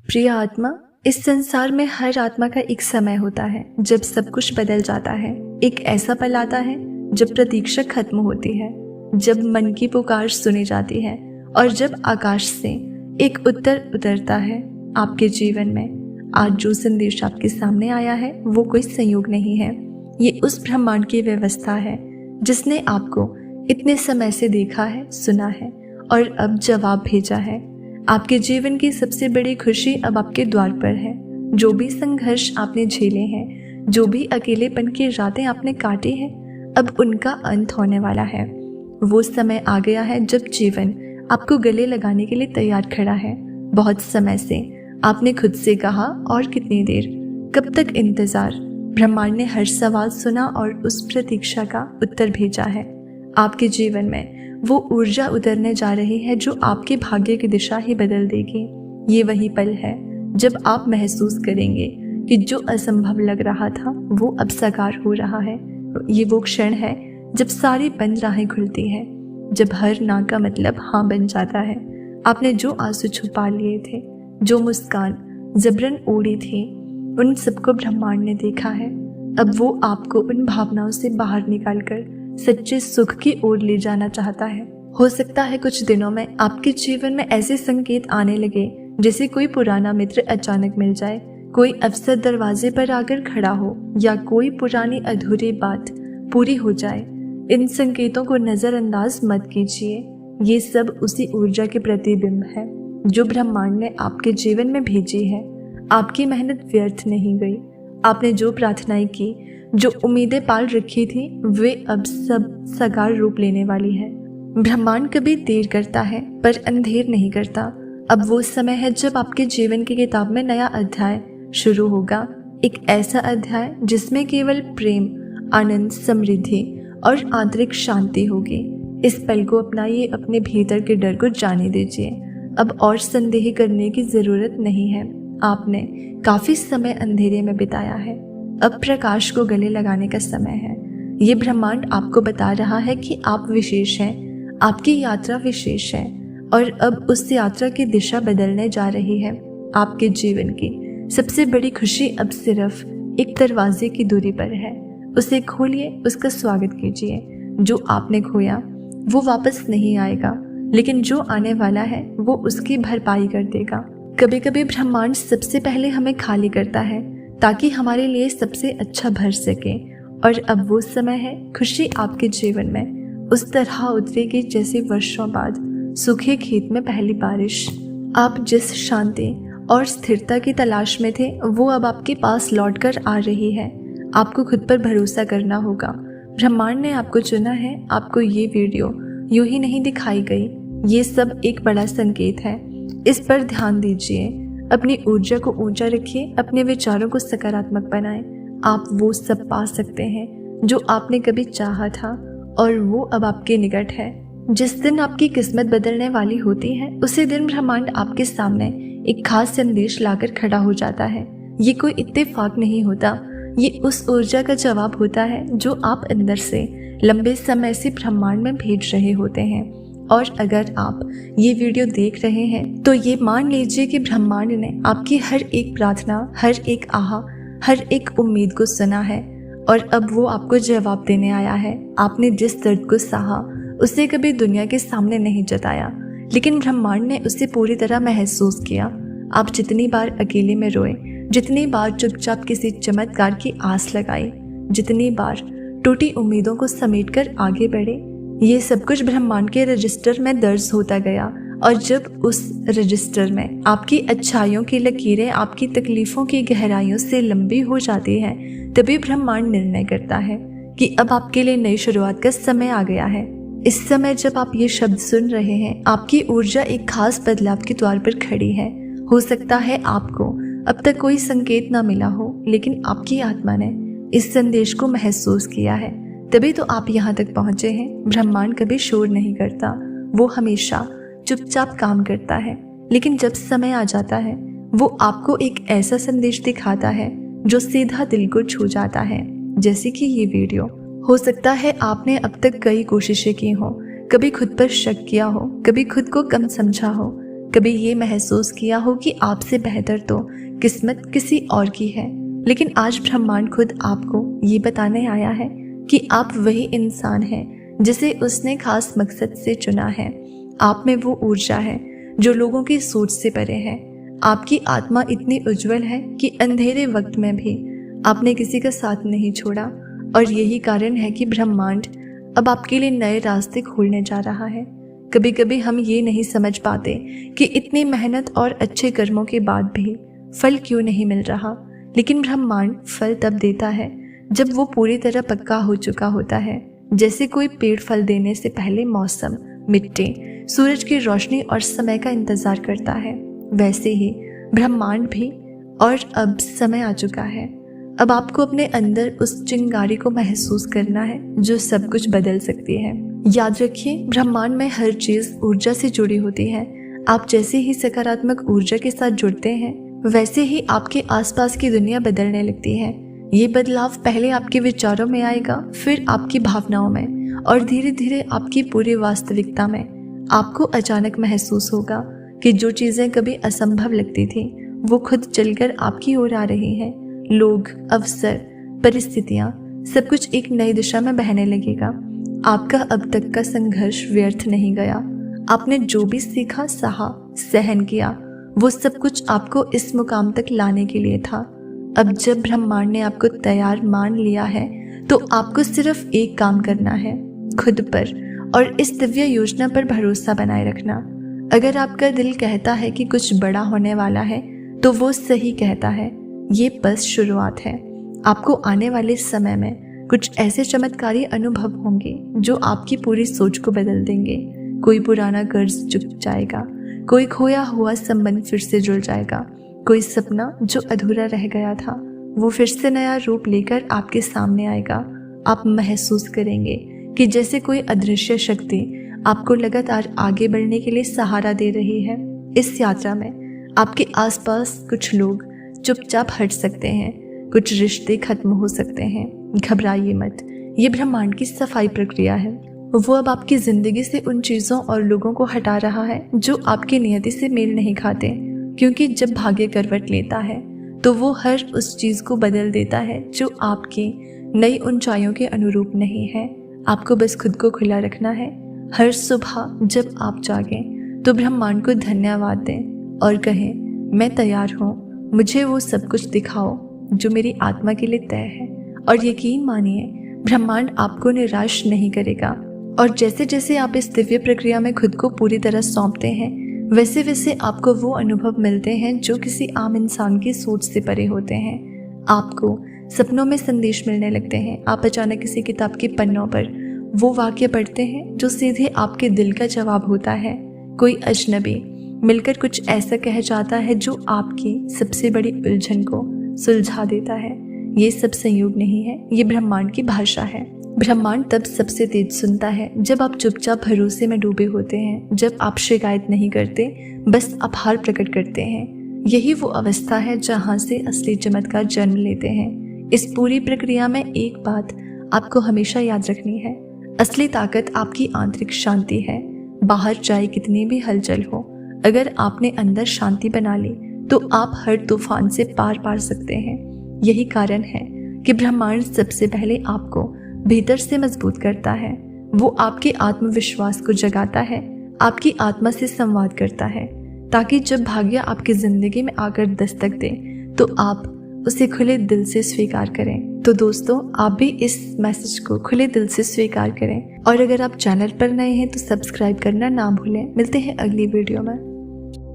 प्रिय आत्मा, इस संसार में हर आत्मा का एक समय होता है जब सब कुछ बदल जाता है। एक ऐसा पल आता है जब प्रतीक्षा खत्म होती है, जब मन की पुकार सुनी जाती है और जब आकाश से एक उत्तर उतरता है आपके जीवन में। आज जो संदेश आपके सामने आया है वो कोई संयोग नहीं है, ये उस ब्रह्मांड की व्यवस्था है जिसने आपको इतने समय से देखा है, सुना है और अब जवाब भेजा है। आपके जीवन की सबसे बड़ी खुशी अब आपके द्वार पर है। जो भी संघर्ष आपने झेले हैं, जो भी अकेलेपन की रातें आपने काटी हैं, अब उनका अंत होने वाला है। वो समय आ गया है जब जीवन आपको गले लगाने के लिए तैयार खड़ा है। बहुत समय से आपने खुद से कहा, और कितनी देर, कब तक इंतजार। ब्रह्मांड ने हर सवाल सुना और उस प्रतीक्षा का उत्तर भेजा है। आपके जीवन में वो ऊर्जा उतरने जा रही है जो आपके भाग्य की दिशा ही बदल देगी। ये वही पल है जब आप महसूस करेंगे कि जो असंभव लग रहा था वो अब साकार हो रहा है। ये वो क्षण है जब सारी बंद राहें खुलती है, जब हर ना का मतलब हाँ बन जाता है। आपने जो आंसू छुपा लिए थे, जो मुस्कान जबरन ओढ़ी थी, उन सबको ब्रह्मांड ने देखा है। अब वो आपको उन भावनाओं से बाहर निकालकर सच्चे सुख की ओर ले जाना चाहता है। हो सकता है कुछ दिनों में आपके जीवन में ऐसे संकेत आने लगे जैसे कोई पुराना मित्र अचानक मिल जाए, कोई अवसर दरवाजे पर आकर खड़ा हो, या कोई पुरानी अधूरी बात पूरी हो जाए। इन संकेतों को नजरअंदाज मत कीजिए, ये सब उसी ऊर्जा के प्रतिबिंब है जो ब्रह्मांड ने आपके जीवन में भेजी है। आपकी मेहनत व्यर्थ नहीं गई। आपने जो प्रार्थनाएं की, जो उम्मीदें पाल रखी थी, वे अब सब साकार रूप लेने वाली है। ब्रह्मांड कभी देर करता है पर अंधेर नहीं करता। अब वो समय है जब आपके जीवन की किताब में नया अध्याय शुरू होगा। एक ऐसा अध्याय जिसमें केवल प्रेम, आनंद, समृद्धि और आंतरिक शांति होगी। इस पल को अपनाइए, अपने भीतर के डर को जाने दीजिए। अब और संदेह करने की जरूरत नहीं है। आपने काफी समय अंधेरे में बिताया है, अब प्रकाश को गले लगाने का समय है। ये ब्रह्मांड आपको बता रहा है कि आप विशेष हैं, आपकी यात्रा विशेष है और अब उस यात्रा की दिशा बदलने जा रही है। आपके जीवन की सबसे बड़ी खुशी अब सिर्फ एक दरवाजे की दूरी पर है। उसे खोलिए, उसका स्वागत कीजिए। जो आपने खोया वो वापस नहीं आएगा, लेकिन जो आने वाला है वो उसकी भरपाई कर देगा। कभी कभी ब्रह्मांड सबसे पहले हमें खाली करता है ताकि हमारे लिए सबसे अच्छा भर सके। और अब वो समय है, खुशी आपके जीवन में उस तरह उतरेगी जैसे वर्षों बाद सूखे खेत में पहली बारिश। आप जिस शांति और स्थिरता की तलाश में थे वो अब आपके पास लौटकर आ रही है। आपको खुद पर भरोसा करना होगा। ब्रह्मांड ने आपको चुना है। आपको ये वीडियो यूं ही नहीं दिखाई गई, ये सब एक बड़ा संकेत है। इस पर ध्यान दीजिए, अपनी ऊर्जा को ऊंचा रखिए, अपने विचारों को सकारात्मक बनाएं। आप वो सब पा सकते हैं जो आपने कभी चाहा था और वो अब आपके निकट है। जिस दिन आपकी किस्मत बदलने वाली होती है उसी दिन ब्रह्मांड आपके सामने एक खास संदेश लाकर खड़ा हो जाता है। ये कोई इत्तेफाक नहीं होता, ये उस ऊर्जा का जवाब होता है जो आप अंदर से लंबे समय से ब्रह्मांड में भेज रहे होते हैं। और अगर आप ये वीडियो देख रहे हैं तो ये मान लीजिए कि ब्रह्मांड ने आपकी हर एक प्रार्थना, हर एक आह, हर एक उम्मीद को सुना है और अब वो आपको जवाब देने आया है। आपने जिस दर्द को सहा उसे कभी दुनिया के सामने नहीं जताया, लेकिन ब्रह्मांड ने उसे पूरी तरह महसूस किया। आप जितनी बार अकेले में रोए, जितनी बार चुपचाप किसी चमत्कार की आस लगाई, जितनी बार टूटी उम्मीदों को समेटकर आगे बढ़े, ये सब कुछ ब्रह्मांड के रजिस्टर में दर्ज होता गया। और जब उस रजिस्टर में आपकी अच्छाइयों की लकीरें आपकी तकलीफों की गहराइयों से लंबी हो जाती हैं, तभी ब्रह्मांड निर्णय करता है कि अब आपके लिए नई शुरुआत का समय आ गया है। इस समय जब आप ये शब्द सुन रहे हैं, आपकी ऊर्जा एक खास बदलाव के द्वार पर खड़ी है। हो सकता है आपको अब तक कोई संकेत ना मिला हो, लेकिन आपकी आत्मा ने इस संदेश को महसूस किया है, तभी तो आप यहाँ तक पहुँचे हैं। ब्रह्मांड कभी शोर नहीं करता, वो हमेशा चुपचाप काम करता है। लेकिन जब समय आ जाता है वो आपको एक ऐसा संदेश दिखाता है जो सीधा दिल को छू जाता है, जैसे कि ये वीडियो। हो सकता है आपने अब तक कई कोशिशें की हो, कभी खुद पर शक किया हो, कभी खुद को कम समझा हो, कभी ये महसूस किया हो कि आपसे बेहतर तो किस्मत किसी और की है, लेकिन आज ब्रह्मांड खुद आपको ये बताने आया है कि आप वही इंसान हैं जिसे उसने खास मकसद से चुना है। आप में वो ऊर्जा है जो लोगों की सोच से परे है। आपकी आत्मा इतनी उज्जवल है कि अंधेरे वक्त में भी आपने किसी का साथ नहीं छोड़ा, और यही कारण है कि ब्रह्मांड अब आपके लिए नए रास्ते खोलने जा रहा है। कभी कभी हम ये नहीं समझ पाते कि इतनी मेहनत और अच्छे कर्मों के बाद भी फल क्यों नहीं मिल रहा, लेकिन ब्रह्मांड फल तब देता है जब वो पूरी तरह पक्का हो चुका होता है। जैसे कोई पेड़ फल देने से पहले मौसम, मिट्टी, सूरज की रोशनी और समय का इंतजार करता है, वैसे ही ब्रह्मांड भी। और अब समय आ चुका है। अब आपको अपने अंदर उस चिंगारी को महसूस करना है जो सब कुछ बदल सकती है। याद रखिए, ब्रह्मांड में हर चीज ऊर्जा से जुड़ी होती है। आप जैसे ही सकारात्मक ऊर्जा के साथ जुड़ते हैं, वैसे ही आपके आसपास की दुनिया बदलने लगती है। ये बदलाव पहले आपके विचारों में आएगा, फिर आपकी भावनाओं में, और धीरे धीरे आपकी पूरी वास्तविकता में। आपको अचानक महसूस होगा कि जो चीजें कभी असंभव लगती थी वो खुद चलकर आपकी ओर आ रही हैं। लोग, अवसर, परिस्थितियां, सब कुछ एक नई दिशा में बहने लगेगा। आपका अब तक का संघर्ष व्यर्थ नहीं गया। आपने जो भी सीखा, सहा, सहन किया, वो सब कुछ आपको इस मुकाम तक लाने के लिए था। अब जब ब्रह्मांड ने आपको तैयार मान लिया है, तो आपको सिर्फ एक काम करना है, खुद पर और इस दिव्य योजना पर भरोसा बनाए रखना। अगर आपका दिल कहता है कि कुछ बड़ा होने वाला है, तो वो सही कहता है। ये बस शुरुआत है। आपको आने वाले समय में कुछ ऐसे चमत्कारी अनुभव होंगे जो आपकी पूरी सोच को बदल देंगे। कोई पुराना कर्ज चुक जाएगा, कोई खोया हुआ संबंध फिर से जुड़ जाएगा, कोई सपना जो अधूरा रह गया था वो फिर से नया रूप लेकर आपके सामने आएगा। आप महसूस करेंगे कि जैसे कोई अदृश्य शक्ति आपको लगातार आगे बढ़ने के लिए सहारा दे रही है। इस यात्रा में आपके आसपास कुछ लोग चुपचाप हट सकते हैं, कुछ रिश्ते खत्म हो सकते हैं। घबराइए मत, ये ब्रह्मांड की सफाई प्रक्रिया है। वो अब आपकी जिंदगी से उन चीजों और लोगों को हटा रहा है जो आपकी नियति से मेल नहीं खाते, क्योंकि जब भाग्य करवट लेता है तो वो हर उस चीज को बदल देता है जो आपकी नई ऊंचाइयों के अनुरूप नहीं है। आपको बस खुद को खुला रखना है। हर सुबह जब आप जागें तो ब्रह्मांड को धन्यवाद दें और कहें, मैं तैयार हूँ, मुझे वो सब कुछ दिखाओ जो मेरी आत्मा के लिए तय है। और यकीन मानिए, ब्रह्मांड आपको निराश नहीं करेगा। और जैसे जैसे आप इस दिव्य प्रक्रिया में खुद को पूरी तरह सौंपते हैं, वैसे वैसे आपको वो अनुभव मिलते हैं जो किसी आम इंसान की सोच से परे होते हैं। आपको सपनों में संदेश मिलने लगते हैं। आप अचानक किसी किताब के पन्नों पर वो वाक्य पढ़ते हैं जो सीधे आपके दिल का जवाब होता है। कोई अजनबी मिलकर कुछ ऐसा कह जाता है जो आपकी सबसे बड़ी उलझन को सुलझा देता है। ये सब संयोग नहीं है, ये ब्रह्मांड की भाषा है। ब्रह्मांड तब सबसे तेज सुनता है जब आप चुपचाप भरोसे में डूबे होते हैं, जब आप शिकायत नहीं करते, बस आभार प्रकट करते हैं। यही वो अवस्था है जहाँ से असली चमत्कार जन्म लेते हैं। इस पूरी प्रक्रिया में एक बात आपको हमेशा याद रखनी है, असली ताकत आपकी आंतरिक शांति है। बाहर चाहे कितनी भी हलचल हो, अगर आपने अंदर शांति बना ली तो आप हर तूफान से पार पा सकते हैं। यही कारण है कि ब्रह्मांड सबसे पहले आपको भीतर से मजबूत करता है। वो आपके आत्मविश्वास को जगाता है, आपकी आत्मा से संवाद करता है, ताकि जब भाग्य आपकी जिंदगी में आकर दस्तक दे तो आप उसे खुले दिल से स्वीकार करें। तो दोस्तों, आप भी इस मैसेज को खुले दिल से स्वीकार करें। और अगर आप चैनल पर नए हैं तो सब्सक्राइब करना ना भूलें। मिलते हैं अगली वीडियो में।